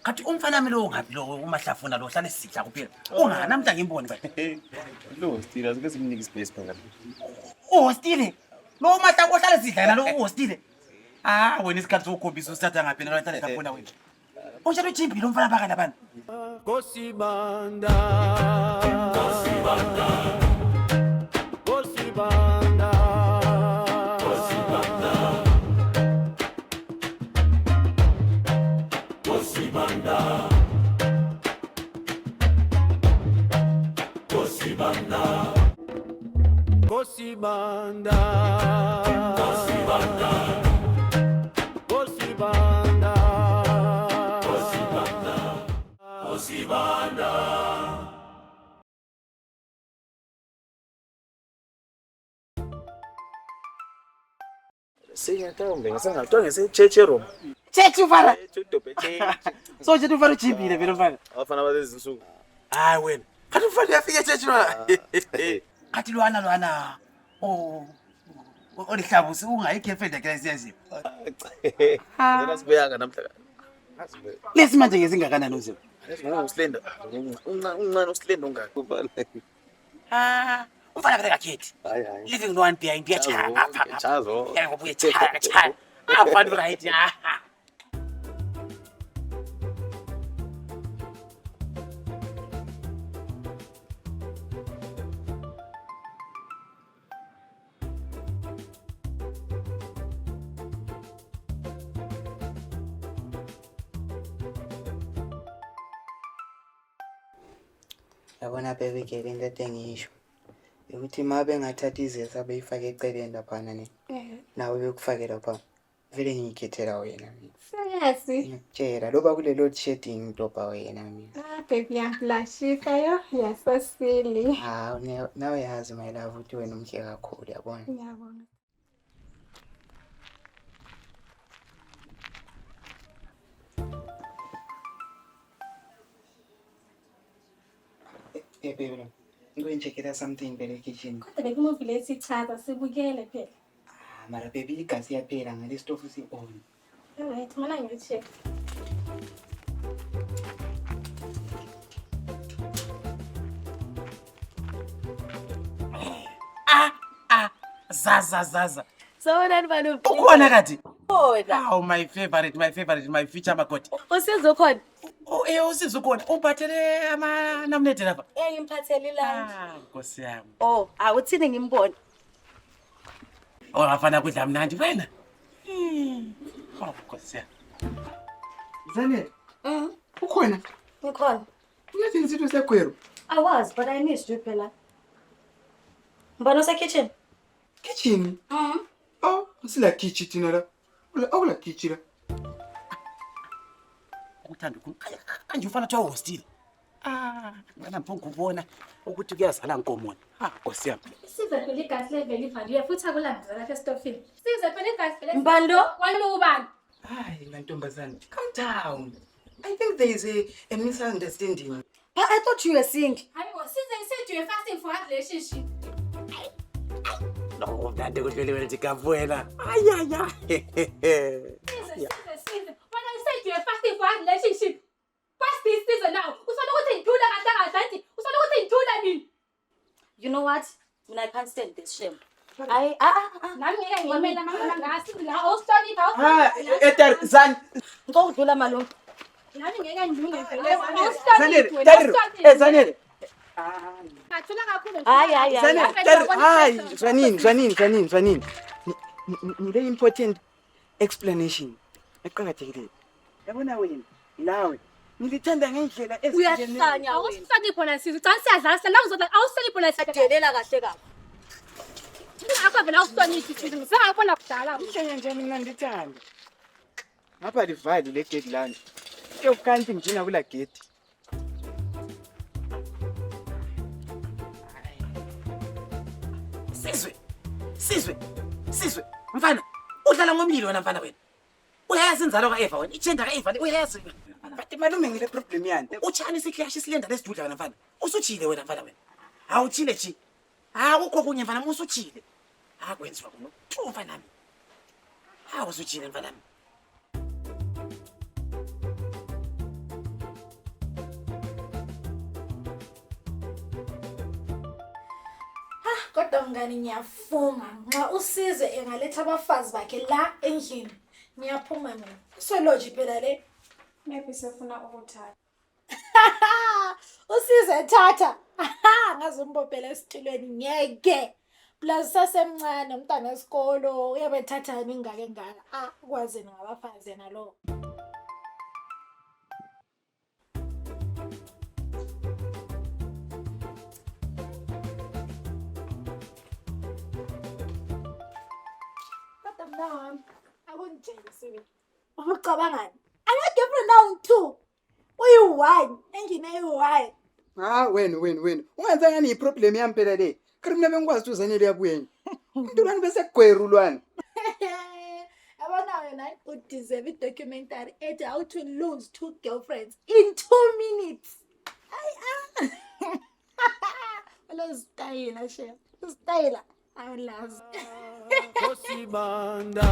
Kanti umfana wami lo ngaphi lo umahlafuna lo hlale sidla kuphela. Ungana namhla ngimboni bathi. Lo stila sike simnike ispace phakathi. Hostile. Lo mahla ohlale sidla yena lo hostile. Wena isikhathi sokukhombisa usithatha ngaphi nalo hlale khona wena. Unjalo Jimbi lo mfana baka labantu. Kosibanda. Kosibanda. Kosibanda. Kosibanda. Kosibanda. Kosibanda. Kosibanda. Kosibanda. Kosibanda. Kosibanda. Siyatawumbe ngasengathiwa ngese-church room. Chethi ufana. Tudobe church. So chethi ufana uJimbile vele mfana. Abafana balezi insuku. Hayi wena. Kanti ufana uyafika chethi lona. Kanti lwana. Olihlabusi ungayikhephenda kila siyazi. Ngena sibeyanga namhla. Lesi manje ngezingakanani uzimo? Uslenda. Uncane uslenda ongaka kubala. Umfana vele kakhethi. Hayi. Living no one behind ngiyachaya ngapha. Chazo. Yebo uyachaya. Afana right. Yabona baby girl into engisho ukuthi mabe ngathatha izesa beyifake eceleni lapha ne nawe uyokufake lapha vele ngiyikhethela wena mina Seriously? tshela loba kule load shedding ngidobha wena mina Baby, yahlashika yo. You're so silly. nawe yazi my love ukuthi wena umhle kakhulu yabona Ngiyabonga. baby ngikwenjekela something bele kitchen Kodwa bekumovie lesichaza sibukele phela. mara baby igazi yaphela ngale stove si on Alright, mina ngiyocheck. Zaza. Sawona balo. Ukhona kati? Khona. Oh my favorite, my feature makoti. Usizo khona. Usizo khona. Uphathele amanamnede lapha. Ngiphathele la. Nkosi yami. Oh, awuthini ngimbona. Afana kudla mnandi wena. Nkosi yami. Zanele ukhona Ngikhona. uyathi ngisitho sekwero I was, but I missed you phela. Mbona kitchen? kitchen oh sila kitchen tina la awula kitchen la Ukuthanda kanje ufana twa hostile. Mina ngikubona ukuthi kuyazala inkomo. Nkosi yami. Size phela igas level ivaliwe futhi akulandela lapha estofini. Size phela igas level. Mbando? Walubani? hayi mantombazane calm down I think there is a misunderstanding But I thought you were single. Hayibo, size said you were fasting for a relationship. No, dade kuhlele wena ndikavuela. Size. When I said you were fasting for a relationship. What's this season now? Usona ukuthi ngithula kahle usona ukuthi ngithula nini? You know what? When I can't stand this shame. Nami ngeke ngimela mama ngasi la ostoni etar zan Ngokudlula malungu. Nami ngeke ngidlule phela. Zanele Zanele Ngathula kakhulu. Hayi. Zwanini ngile important explanation eqhakathekile yabona wena nawe ngilithanda ngendlela Uyahlanya wena. Awusihlonipho nasizwe. Cha siyadlala la uzola awusihlonipho nasizwe. Delela kahle kabi. Ngakho vele awusihloniphi sizwe. Ngisengabona kudala. Mhlenge nje mina ngithanda ngapha livali le gate lana ke kanti ngijina kula gate Sizwe. Mfana, udlala ngomlilo wena mfana wena. Uyayazi inzalo kaEva wena. Igender kaEva uyayazi. but malume ngile problem yani Utshani isikhashi silenda lesidudla wena mfana. Usutshile wena mfana wena. Awuthile chi. Ukho kunye mfana usutshile. Kwenziwa kuno. Mfana nami. Usutshile mfana nami. Kodwa mngani ngiyafunga nxa usize engaletha abafazi bakhe la endlini. Ngiyaphuma mina. Usoloji phela le. Maybe sefuna ukuthatha. Usize thatha. Ngaze umbophela esitulweni ngeke. Plus sasemncane umntana wesikolo uyabethathana ingake ngaka. Ukwazi ngabafazi yena lo. Kodwa mna akungitshengisi. Ucabangani? Ana-girlfriend nawu-2. Uyi-1 endlini eyi-1. wena ungenzanga iproblem yami phela le kari mina bengikwazi ukuthi uzanele yabuyeni umuntu lwani bese gweru lwani Yabona wena udeserve i-documentary ethi how to lose 2 girlfriends in 2 minutes. Wala style chef. Style awulazi. Kosibanda.